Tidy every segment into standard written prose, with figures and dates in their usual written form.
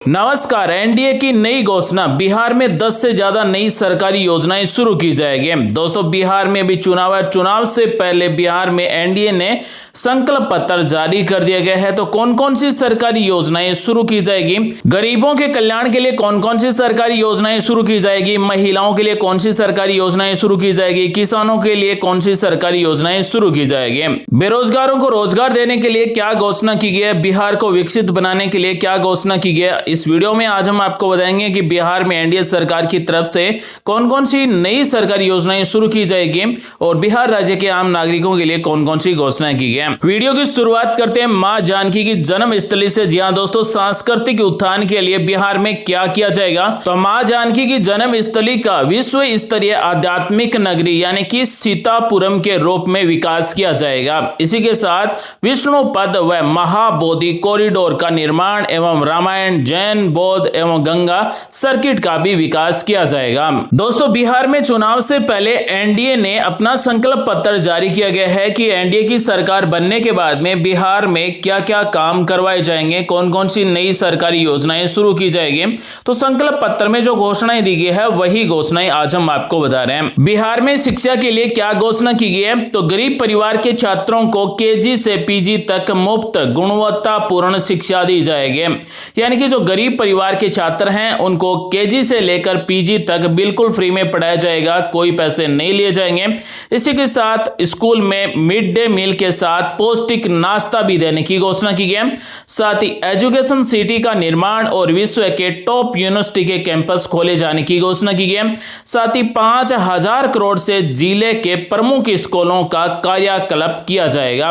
नमस्कार। एनडीए की नई घोषणा, बिहार में 10 से ज्यादा नई सरकारी योजनाएं शुरू की जाएगी। दोस्तों, बिहार में भी चुनाव से पहले बिहार में एनडीए ने संकल्प पत्र जारी कर दिया गया है। तो कौन कौन सी सरकारी योजनाएं शुरू की जाएगी, गरीबों के कल्याण के लिए कौन कौन सी सरकारी योजनाएं शुरू की जाएगी, महिलाओं के लिए कौन सी सरकारी योजनाएं शुरू की जाएगी, किसानों के लिए कौन सी सरकारी योजनाएं शुरू की जाएगी, बेरोजगारों को रोजगार देने के लिए क्या घोषणा की गई है, बिहार को विकसित बनाने के लिए क्या घोषणा की गई है। इस वीडियो में आज हम आपको बताएंगे कि बिहार में एनडीए सरकार की तरफ से कौन कौन सी नई सरकारी योजनाएं शुरू की जाएगी और बिहार राज्य के आम नागरिकों के लिए कौन कौन सी घोषणाएं की गई है। वीडियो की शुरुआत करते हैं मां जानकी की जन्म स्थली से। जी हां दोस्तों, सांस्कृतिक उत्थान के लिए बिहार में क्या किया जाएगा, तो मां जानकी की जन्म स्थली का विश्व स्तरीय आध्यात्मिक नगरी यानी कि सीतापुरम के रूप में विकास किया जाएगा। इसी के साथ विष्णु पद व महाबोधि कॉरिडोर का निर्माण एवं रामायण, जैन, बौद्ध एवं गंगा सर्किट का भी विकास किया जाएगा। दोस्तों, बिहार में चुनाव से पहले एनडीए ने अपना संकल्प पत्र जारी किया गया है कि एनडीए की सरकार बनने के बाद में बिहार में क्या क्या काम करवाए जाएंगे, कौन कौन सी नई सरकारी योजनाएं शुरू की जाएगी। तो संकल्प पत्र में जो घोषणाएं दी गई है वही घोषणाएं आज हम आपको बता रहे हैं। बिहार में शिक्षा के लिए क्या घोषणा की गई है, तो गरीब परिवार के छात्रों को केजी से पीजी तक मुफ्त गुणवत्तापूर्ण शिक्षा दी जाएगी। यानी कि जो गरीब परिवार के छात्र हैं उनको केजी से लेकर पीजी तक बिल्कुल फ्री में पढ़ाया जाएगा, कोई पैसे नहीं लिए जाएंगे। इसी के साथ स्कूल में मिड डे मील के साथ पौष्टिक नाश्ता भी देने की घोषणा की गई। साथ ही एजुकेशन सिटी का निर्माण और विश्व के टॉप यूनिवर्सिटी के कैंपस खोले जाने की घोषणा की गई। साथ ही 5000 करोड़ से जिले के प्रमुख स्कूलों का कायाकल्प किया जाएगा।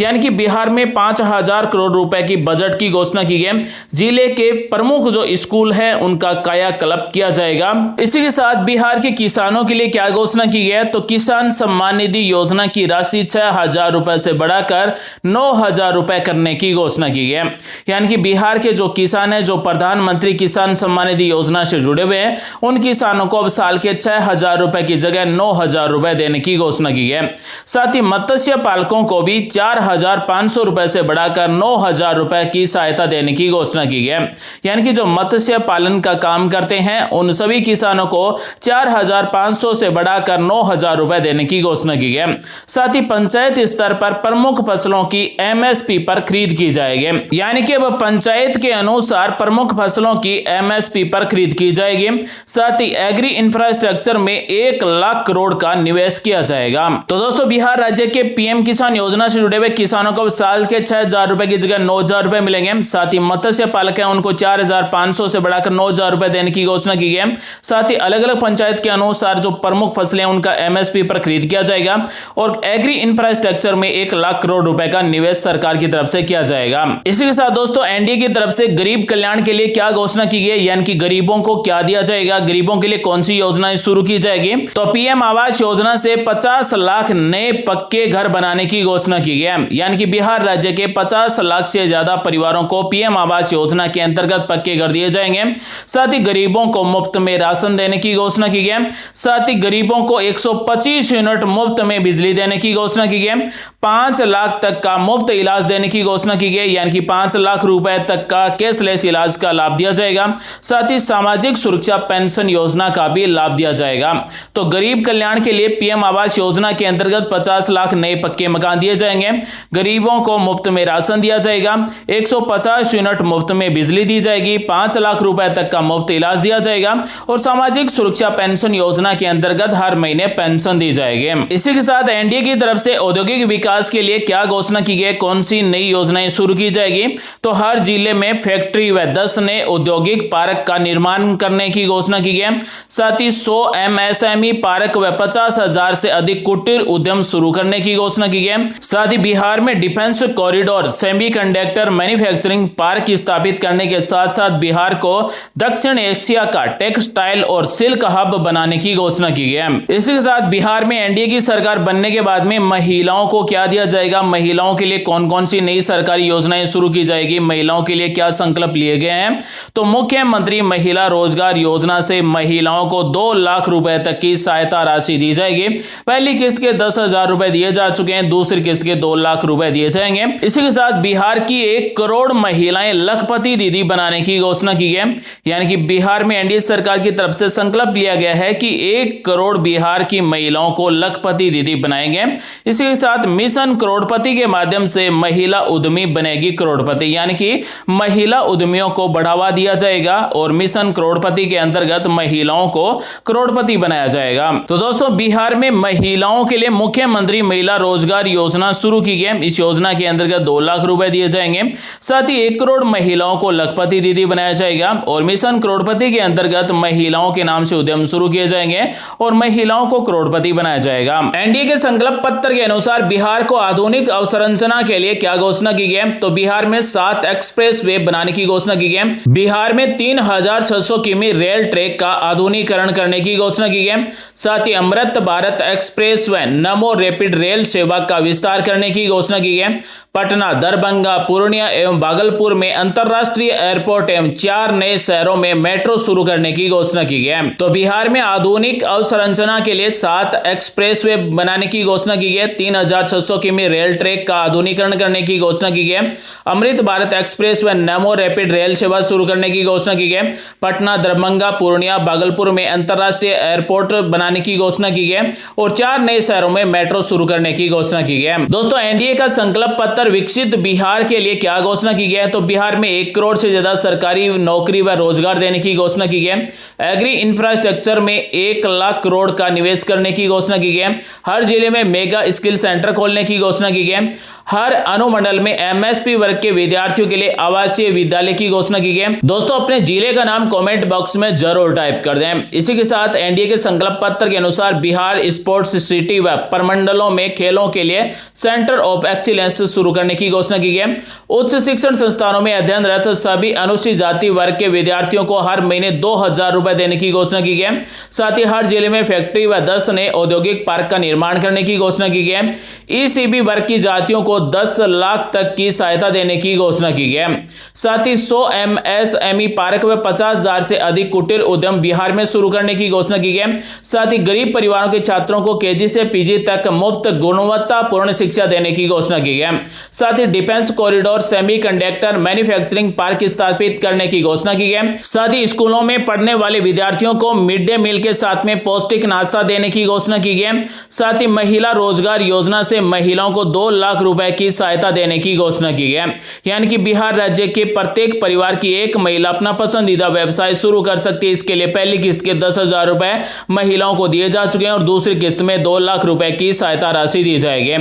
यानी कि बिहार में 5000 करोड़ रुपए की बजट की घोषणा की गई। जिले के प्रमुख जो स्कूल हैं उनका कायाकल्प किया जाएगा। इसी के साथ बिहार के किसानों के लिए क्या घोषणा की गई है, तो किसान सम्मान निधि योजना की राशि 6000 रुपए से बढ़ाकर 9000 रुपए करने की घोषणा की गई है। यानी कि बिहार के जो किसान हैं, जो प्रधानमंत्री किसान सम्मान निधि योजना से जुड़े हुए हैं, उन किसानों को अब साल के 6000 रुपए की जगह 9000 रुपए देने की घोषणा की गई है। साथ ही मत्स्य पालकों को भी 4500 रुपए से बढ़ाकर 9000 रुपए की सहायता देने की घोषणा की गई है। यानी कि जो मत्स्य पालन का काम करते हैं उन सभी किसानों को 4500 से बढ़ाकर 9000 रुपए देने की घोषणा की गई है। साथ ही पंचायत स्तर पर प्रमुख फसलों की एमएसपी पर खरीद की जाएगी। यानी कि अब पंचायत के अनुसार प्रमुख फसलों की एमएसपी पर खरीद की जाएगी। साथ ही एग्री इंफ्रास्ट्रक्चर में 1 लाख करोड़ का निवेश किया जाएगा। तो दोस्तों, बिहार राज्य के पीएम किसान योजना से जुड़े हुए किसानों को साल के 6000 रुपए की जगह 9000 रुपए मिलेंगे। साथ ही मत्स्य पालक हैं उनको 4500 से बढ़ाकर 9000 रुपए देने की घोषणा की गई है। साथ ही अलग अलग पंचायत के अनुसार जो प्रमुख फसलें हैं उनका एमएसपी पर खरीद किया जाएगा और एग्री इंफ्रास्ट्रक्चर में 1 लाख करोड़ रुपए का निवेश सरकार की तरफ से किया जाएगा। इसी के साथ दोस्तों, एनडीए की तरफ से गरीब कल्याण के लिए क्या घोषणा की गई, यानी कि गरीबों को क्या दिया जाएगा, गरीबों के लिए कौन सी योजनाएं शुरू की जाएगी। तो पीएम आवास योजना से 50 लाख नए पक्के घर बनाने की घोषणा की गई है। यानी कि बिहार राज्य के 50 लाख से ज्यादा परिवारों को पीएम आवास योजना के अंतर्गत पक्के घर दिए जाएंगे। साथ ही गरीबों को मुफ्त में राशन देने की घोषणा की गई। साथ ही गरीबों को 125 यूनिट मुफ्त में बिजली देने की घोषणा की गई। 5 लाख तक का मुफ्त इलाज देने की घोषणा की गई। यानी कि 5 लाख रुपए तक का कैशलेस इलाज का लाभ दिया जाएगा। साथ ही सामाजिक सुरक्षा पेंशन योजना का भी लाभ दिया जाएगा। तो गरीब कल्याण के लिए पीएम आवास योजना के अंतर्गत 50 लाख नए पक्के मकान दिए जाएंगे। गरीबों को मुफ्त में राशन दिया जाएगा। 150 यूनिट मुफ्त में बिजली दी जाएगी। 5 लाख रुपए तक का मुफ्त इलाज दिया जाएगा और सामाजिक सुरक्षा पेंशन योजना के अंतर्गत हर महीने पेंशन दी जाएगी। इसी के साथ एनडीए की तरफ से औद्योगिक विकास के लिए क्या घोषणा की गई, कौन सी नई योजनाएं शुरू की जाएगी, तो हर जिले में फैक्ट्री व 10 नए औद्योगिक पार्क का निर्माण करने की घोषणा की गई। साथ ही 100 एमएसएमई पार्क व 50,000 से अधिक कुटीर उद्यम शुरू करने की घोषणा की गई। साथ ही बिहार में defence corridor semiconductor manufacturing park स्थापित करने के साथ साथ बिहार को दक्षिण एशिया का टेक्सटाइल और सिल्क हब बनाने की घोषणा की गई है। इसी के साथ बिहार में एनडीए की सरकार बनने के बाद में महिलाओं को क्या दिया जाएगा, महिलाओं के लिए कौन कौन सी नई सरकारी योजनाएं शुरू की जाएगी, महिलाओं के लिए क्या संकल्प लिए गए हैं। तो मुख्यमंत्री महिला रोजगार योजना से महिलाओं को 2 लाख रुपए तक की सहायता राशि दी जाएगी। पहली किस्त के 10,000 रुपए दिए जा चुके हैं, दूसरी किस्त के 2 लाख रुपए दिए जाएंगे। इसी के साथ बिहार की 1 करोड़ महिलाएं लखपति दीदी बनाने की घोषणा की है। यानी कि बिहार में एनडीए सरकार की तरफ से संकल्प लिया गया है कि 1 करोड़ बिहार की महिलाओं को लखपति दीदी बनाएंगे। इसी के साथ मिशन करोड़पति के माध्यम से महिला उद्यमी बनेगी करोड़पति, यानी कि महिला उद्यमियों को बढ़ावा दिया जाएगा और मिशन करोड़पति के अंतर्गत महिलाओं को करोड़पति बनाया जाएगा। तो दोस्तों, बिहार में महिलाओं के लिए मुख्यमंत्री महिला रोजगार योजना शुरू की गई। इस योजना के अंतर्गत 2 लाख रुपए दिए जाएंगे। साथ ही 1 करोड़ महिलाओं को लखपति दीदी बनाया जाएगा और मिशन करोड़पति के अंतर्गत महिलाओं के नाम से उद्यम शुरू किए जाएंगे और महिलाओं को करोड़पति बनाया जाएगा। एनडीए के संकल्प पत्र के अनुसार बिहार को आधुनिक अवसंरचना के लिए क्या घोषणा की गई? तो बिहार में 7 एक्सप्रेस वे बनाने की घोषणा की गई। बिहार में 3600 किमी रेल ट्रैक का आधुनिकीकरण करने की घोषणा की गई। साथ ही अमृत भारत एक्सप्रेस व नमो रैपिड रेल सेवा का विस्तार करने की घोषणा की गई। पटना, दरभंगा, पूर्णिया एवं भागलपुर में अंतरराष्ट्रीय एयरपोर्ट एवं 4 नए शहरों में मेट्रो शुरू करने की घोषणा की गई। तो बिहार में आधुनिक अवसंरचना के लिए 7 एक्सप्रेसवे बनाने की घोषणा की गई। 3600 किमी रेल ट्रैक का आधुनिकीकरण करने की घोषणा की गई। अमृत भारत एक्सप्रेस व नमो रैपिड रेल सेवा शुरू करने की घोषणा की गई। पटना, दरभंगा, पूर्णिया, भागलपुर में अंतरराष्ट्रीय एयरपोर्ट बनाने की घोषणा की गई और 4 नए शहरों में मेट्रो शुरू करने की घोषणा की गई। दोस्तों, एनडीए का संकल्प पत्र विकसित बिहार के लिए क्या घोषणा की गई है? तो बिहार में 1 करोड़ से ज्यादा सरकारी नौकरी व रोजगार देने की घोषणा की गई। एग्री इंफ्रास्ट्रक्चर में 1 लाख करोड़ का निवेश करने की घोषणा की गई। हर जिले में मेगा स्किल सेंटर खोलने की घोषणा की गई। हर अनुमंडल में एमएसपी वर्ग के विद्यार्थियों के लिए आवासीय विद्यालय की घोषणा की गई। दोस्तों, अपने जिले का नाम कमेंट बॉक्स में जरूर टाइप कर दें। इसी के साथ एनडीए के संकल्प पत्र के अनुसार बिहार स्पोर्ट्स सिटी व प्रमंडलों में खेलों के लिए सेंटर ऑफ एक्सीलेंस शुरू करने की घोषणा की गई। उच्च शिक्षण संस्थानों में अध्ययनरत सभी अनुसूचित जाति वर्ग के विद्यार्थियों को हर महीने 2000 रुपए देने की घोषणा की गई। साथ ही हर जिले में फैक्ट्री व 10 नए औद्योगिक पार्क का निर्माण करने की घोषणा की गई। ईसीबी वर्ग की जातियों को 10 लाख तक की सहायता देने की घोषणा की गई। साथ ही 100 एमएसएमई पार्क व 50,000 से अधिक कुटीर उद्यम बिहार में शुरू करने की घोषणा की गई। साथ ही गरीब परिवारों के छात्रों को केजी से पीजी तक मुफ्त गुणवत्तापूर्ण शिक्षा देने की घोषणा की गई। साथ ही defence corridor semiconductor manufacturing park स्थापित करने की घोषणा की गई। साथ ही स्कूलों में पढ़ने वाले विद्यार्थियों को मिड डे मील के साथ में पौष्टिक नाश्ता देने की घोषणा की गई। साथ ही महिला रोजगार योजना से महिलाओं को 2 लाख रुपए की सहायता देने की घोषणा की गई। यानी कि बिहार राज्य के प्रत्येक परिवार की एक महिला अपना पसंदीदा व्यवसाय शुरू कर सकती है। इसके लिए पहली किस्त के 10,000 रुपए महिलाओं को दिए जा चुके हैं और दूसरी किस्त में 2 लाख रुपए की सहायता राशि दी जाएगी।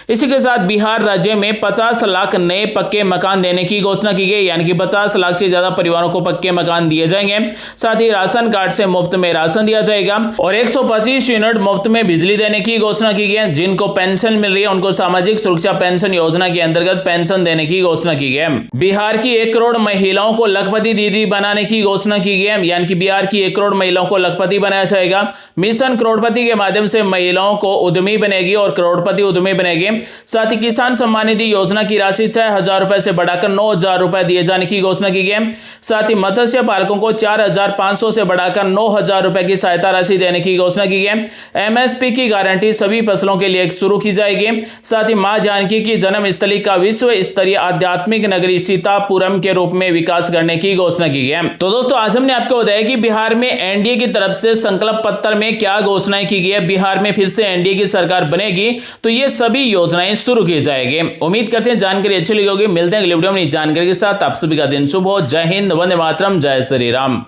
इसी के साथ बिहार राज्य में 50 लाख नए पक्के मकान देने की घोषणा की गई। यानी कि 50 लाख से ज्यादा परिवारों को पक्के मकान दिए जाएंगे। साथ ही राशन कार्ड से मुफ्त में राशन दिया जाएगा और 125 यूनिट मुफ्त में बिजली देने की घोषणा की गई। जिनको पेंशन मिल रही है उनको सामाजिक सुरक्षा पेंशन योजना के अंतर्गत पेंशन देने की घोषणा की गई। बिहार की 1 करोड़ महिलाओं को लखपति दीदी बनाने की घोषणा की गई। यानी कि बिहार की 1 करोड़ महिलाओं को लखपति बनाया जाएगा। मिशन करोड़पति के माध्यम से महिलाओं को उद्यमी बनेगी और करोड़पति उद्यमी बनेगी। साथ ही किसान सम्मान निधि योजना की राशि 6,000 रुपए से बढ़ाकर 9,000 रुपए दिए जाने की घोषणा की गई। साथ ही मत्स्य पालकों को 4,500 से बढ़ाकर 9,000 रुपए की सहायता राशि देने की घोषणा की गई। एमएसपी की गारंटी सभी फसलों के लिए शुरू की जाएगी। साथ ही मां जानकी की जन्म स्थली का विश्व स्तरीय आध्यात्मिक नगरी सीतापुरम के रूप में विकास करने की घोषणा की गई। तो दोस्तों, आज हमने आपको बताया कि बिहार में एनडीए की तरफ से संकल्प पत्र में क्या घोषणाएं की गई है। बिहार में फिर से एनडीए की सरकार बनेगी तो ये सभी योजनाएं शुरू की जाएगी। उम्मीद करते हैं जानकारी अच्छी लगी होगी। मिलते हैं अगले वीडियो में जानकारी के साथ। आप सभी का दिन शुभ हो। जय हिंद, वंदे मातरम, जय श्री राम।